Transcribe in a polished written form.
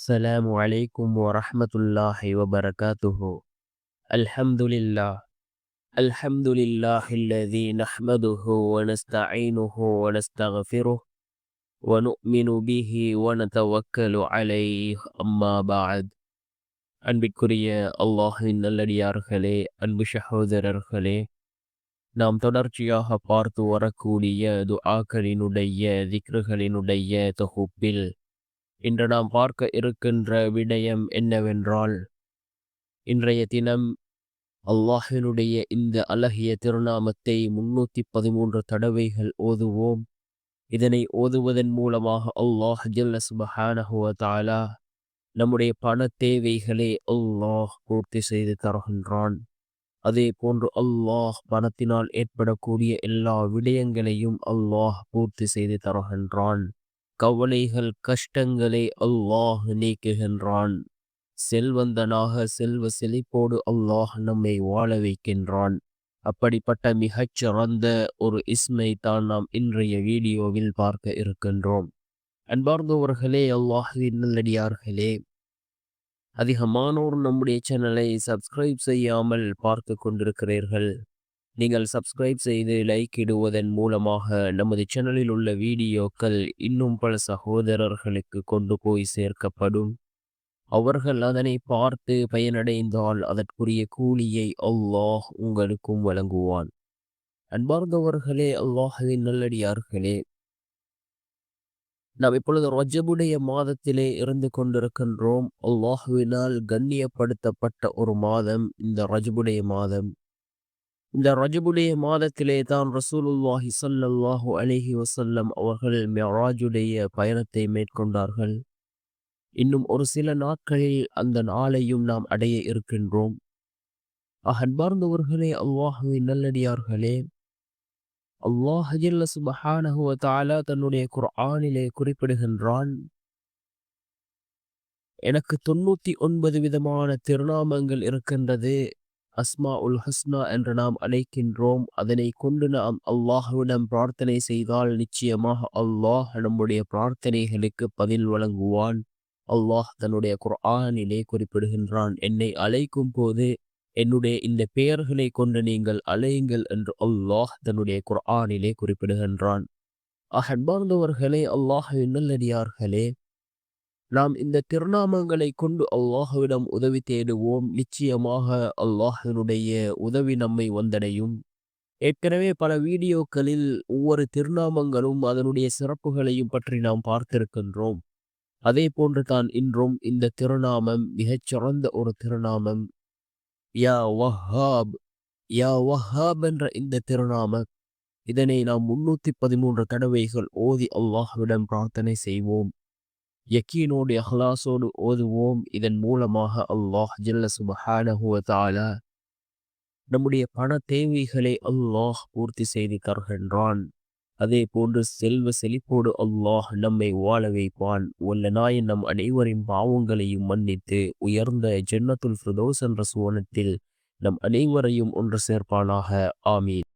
السلام عليكم ورحمة الله وبركاته. الحمد لله. الحمد لله الذي نحمده ونستعينه ونستغفره ونؤمن به ونتوكل عليه. أما بعد. அன்பிற்குரிய அல்லாஹ்வின் நல்லடியார்களே, அன்பு சகோதரர்களே, நாம் தொடர்ச்சியாக பார்த்து வரக்கூடிய துஆக்களினுடைய திக்ருகளினுடைய தொகுப்பில் இன்று நாம் பார்க்க இருக்கின்ற விடயம் என்னவென்றால், இன்றைய தினம் அல்லாஹினுடைய இந்த அழகிய திருநாமத்தை 313 தடவைகள் ஓதுவோம். இதனை ஓதுவதன் மூலமாக அல்லாஹ் ஜல்ல சுப்ஹானஹு வ தஆலா நம்முடைய பண தேவைகளை அல்லாஹ் பூர்த்தி செய்து தருகின்றான். அதே போன்று அல்லாஹ் பணத்தினால் ஏற்படக்கூடிய எல்லா விடயங்களையும் அல்லாஹ் பூர்த்தி செய்து தருகின்றான். கவலைகள் கஷ்டங்களை அல்லாஹ் நீக்குகின்றான். செல்வந்தனாக செல்வ செழிப்போடு அல்லாஹ் நம்மை வாழ வைக்கின்றான். அப்படிப்பட்ட மிகச்சிறந்த ஒரு இஸ்மை தான் நாம் இன்றைய வீடியோவில் பார்க்க இருக்கின்றோம். அன்பார்ந்தவர்களே, அல்லாஹ்வின் நல்லடியார்களே, அதிகமானோர் நம்முடைய சேனலை சப்ஸ்கிரைப் செய்யாமல் பார்த்து கொண்டிருக்கிறீர்கள். நீங்கள் சப்ஸ்கிரைப் செய்து லைக் இடுவதன் மூலமாக நமது சேனலில் உள்ள வீடியோக்கள் இன்னும் பல சகோதரர்களுக்கு கொண்டு போய் சேர்க்கப்படும். அவர்கள் அதனை பார்த்து பயனடைந்தால் அதற்குரிய கூலியை அல்லாஹ் உங்களுக்கும் வழங்குவான். அன்பார்ந்தவர்களே, அல்லாஹ்வின் நல்லடியார்களே, நாம் இப்பொழுது ரஜபுடைய மாதத்திலே இருந்து கொண்டிருக்கின்றோம். அல்லாஹ்வினால் கண்ணியப்படுத்தப்பட்ட ஒரு மாதம் இந்த ரஜபுடைய மாதம். இந்த ரஜபுடைய மாதத்திலே தான் ரசூலுல்லாஹி ஸல்லல்லாஹு அலைஹி வஸல்லம் அவர்கள் மிஅராஜுடைய பயணத்தை மேற்கொண்டார்கள். இன்னும் ஒரு சில நாட்களில் அந்த நாளையும் நாம் அடைய இருக்கின்றோம். அன்பார்ந்தவர்களே, அல்லாஹ்வின் நல்லடியார்களே, அல்லாஹ் ஜல்ல சுப்ஹானஹு வ தஆலா தன்னுடைய குர்ஆனிலே குறிப்பிடுகின்றான், எனக்கு 99 விதமான திருநாமங்கள் இருக்கின்றது. அஸ்மா உல் ஹஸ்னா என்று நாம் அழைக்கின்றோம். அதனை கொண்டு நாம் அல்லாஹ்விடம் பிரார்த்தனை செய்தால் நிச்சயமாக அல்லாஹ் நம்முடைய பிரார்த்தனைகளுக்கு பதில் வழங்குவான். அல்லாஹ் தன்னுடைய குர்ஆனிலே குறிப்பிடுகின்றான், என்னை அழைக்கும் போது என்னுடைய இந்த பெயர்களை கொண்டு நீங்கள் அழையுங்கள் என்று அல்லாஹ் தன்னுடைய குர்ஆனிலே குறிப்பிடுகின்றான். அன்பார்ந்தவர்களே, அல்லாஹ்வின் நல்லடியார்களே, நாம் இந்த திருநாமங்களை கொண்டு அல்லாஹ்விடம் உதவி தேடுவோம். நிச்சயமாக அல்லாஹ்வினுடைய உதவி நம்மை வந்தடையும். ஏற்கனவே பல வீடியோக்களில் ஒவ்வொரு திருநாமங்களும் அதனுடைய சிறப்புகளையும் பற்றி நாம் பார்த்திருக்கின்றோம். அதே போன்று தான் இன்றும் இந்த திருநாமம் மிகச்சிறந்த ஒரு திருநாமம். யா வஹாப். யா வஹாப் என்ற இந்த திருநாமம், இதனை நாம் 313 தடவைகள் ஓதி அல்லாஹ்விடம் பிரார்த்தனை செய்வோம். யக்கீனோடு இஹ்லாஸோடு ஓதுவோம். இதன் மூலமாக அல்லாஹ் ஜல்ல சுப்ஹானஹு வ தஆலா நம்முடைய பண தேவைகளை அல்லாஹ் பூர்த்தி செய்து தருகின்றான். அதே போன்று செல்வ செழிப்போடு அல்லாஹ் நம்மை வாழ வைப்பான். வல்ல நாயன் நம் அனைவரின் பாவங்களையும் மன்னித்து உயர்ந்த ஜன்னத்துல் ஃபிர்தௌஸ் என்ற சுவனத்தில் நம் அனைவரையும் ஒன்று சேர்ப்பானாக. ஆமீன்.